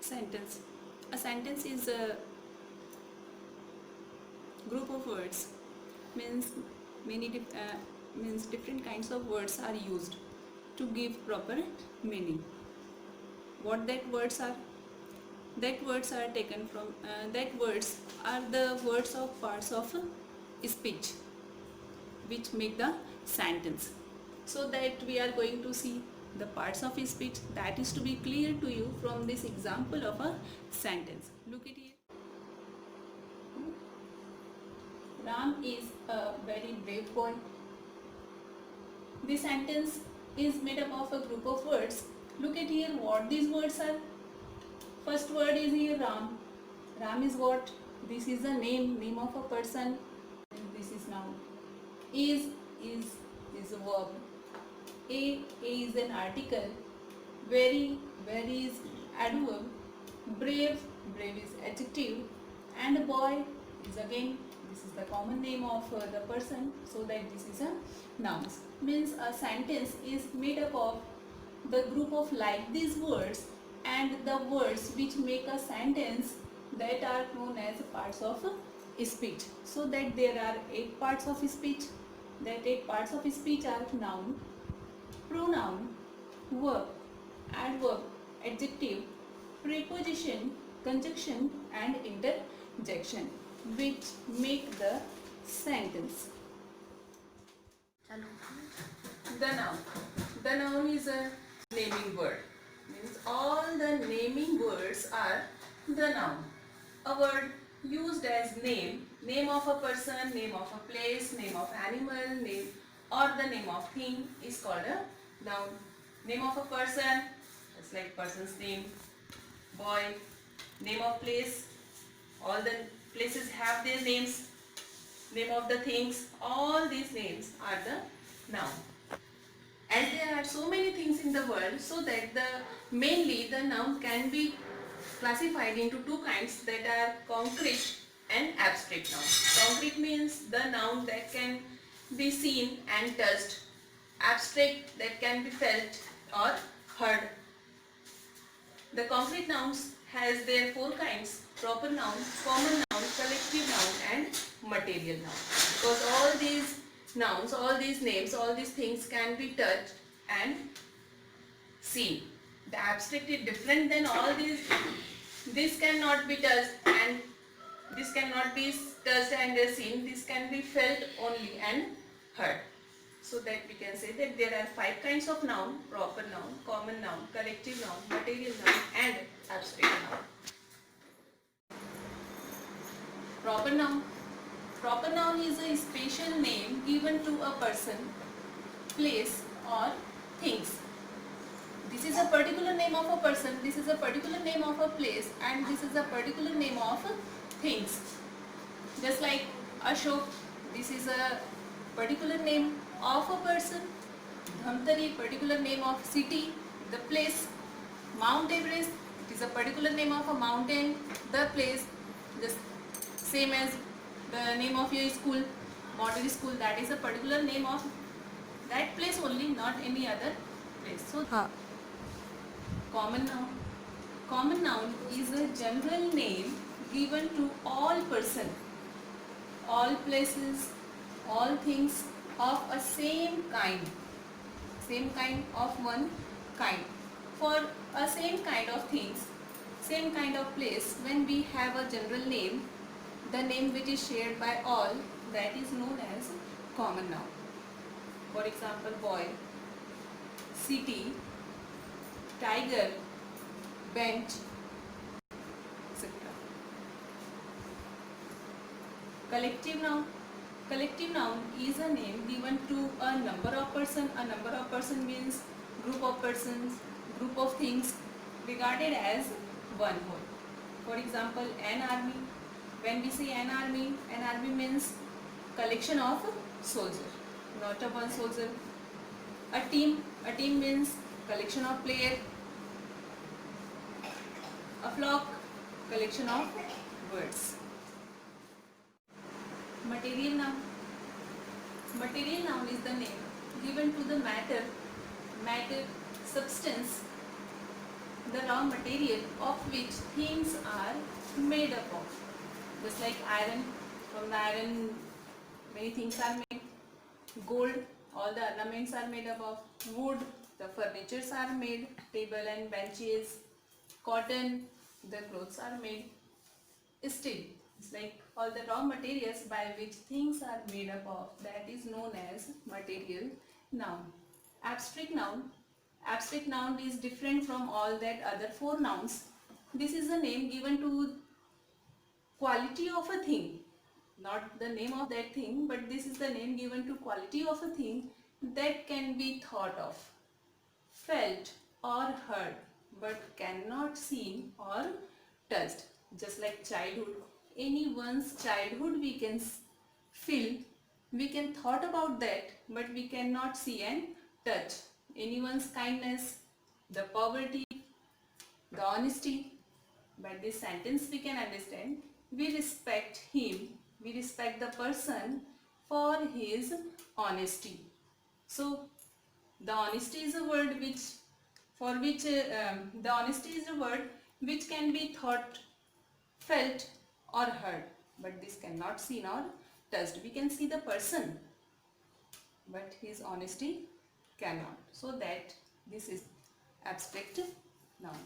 Sentence. A sentence is a group of words. Means means different kinds of words are used to give proper meaning. What that words are? That words are taken from. That words are the words of parts of speech, which make the sentence. So that we are going to see the parts of speech that is to be clear to you from this example of a sentence. Look at here. Ram is a very brave boy. This sentence is made up of a group of words. Look at here what these words are. First word is here Ram. Ram is what? This is the name of a person. This is noun. Is a verb. A is an article. Very is adverb. Brave is adjective. And boy is again, this is the common name of the person, so that this is a noun. Means a sentence is made up of the group of like these words and the words which make a sentence that are known as parts of speech. So that there are 8 parts of speech. That 8 parts of speech are noun, pronoun, verb, adverb, adjective, preposition, conjunction and interjection, which make the sentence. The noun. The noun is a naming word. Means all the naming words are the noun. A word used as name of a person, name of a place, name of animal, name or the name of thing is called a noun. Name of a person, it's like person's name. Boy, name of place, all the places have their names. Name of the things, all these names are the noun. As there are so many things in the world, so that mainly the noun can be classified into 2 kinds, that are concrete and abstract noun. Concrete means the noun that can be seen and touched. Abstract, that can be felt or heard. The concrete nouns has their 4 kinds: proper noun, common noun, collective noun and material noun. Because all these nouns, all these names, all these things can be touched and seen. The abstract is different than all these. This cannot be touched and this cannot be touched and seen. This can be felt only and heard. So that we can say that there are 5 kinds of noun: proper noun, common noun, collective noun, material noun and abstract noun. Proper noun. Proper noun is a special name given to a person, place or things. This is a particular name of a person, this is a particular name of a place and this is a particular name of things. Just like Ashok, this is a particular name of a person. Dhamtari, particular name of city, the place. Mount Everest, it is a particular name of a mountain, the place. Just same as the name of your school, model school, that is a particular name of that place only, not any other place. So, common noun. Common noun is a general name given to all person, all places, all things of a same kind of one kind. For a same kind of things, same kind of place, when we have a general name, the name which is shared by all, that is known as common noun. For example, boy, city, tiger, bench, etc. Collective noun. Collective noun is a name given to a number of person. A number of person means group of persons, group of things regarded as one whole. For example, an army. When we say an army means collection of soldiers, not a one soldier. A team means collection of players. A flock, collection of birds. Material noun. Material noun is the name given to the matter, substance, the raw material of which things are made up of. Just like iron, from the iron many things are made. Gold, all the ornaments are made up of. Wood, the furnitures are made, table and benches. Cotton, the clothes are made. Steel, it's like all the raw materials by which things are made up of, that is known as material noun. Abstract noun. Abstract noun is different from all that other four nouns. This is a name given to quality of a thing, not the name of that thing, but this is the name given to quality of a thing that can be thought of, felt or heard, but cannot seen or touched. Just like childhood, anyone's childhood we can feel, we can thought about that, but we cannot see and touch. Anyone's kindness, the poverty, the honesty. By this sentence we can understand, we respect him, we respect the person for his honesty. So the honesty is a word which, for which the honesty is a word which can be thought, felt or heard, but this cannot seen or touched. We can see the person, but his honesty cannot. So that this is abstract noun.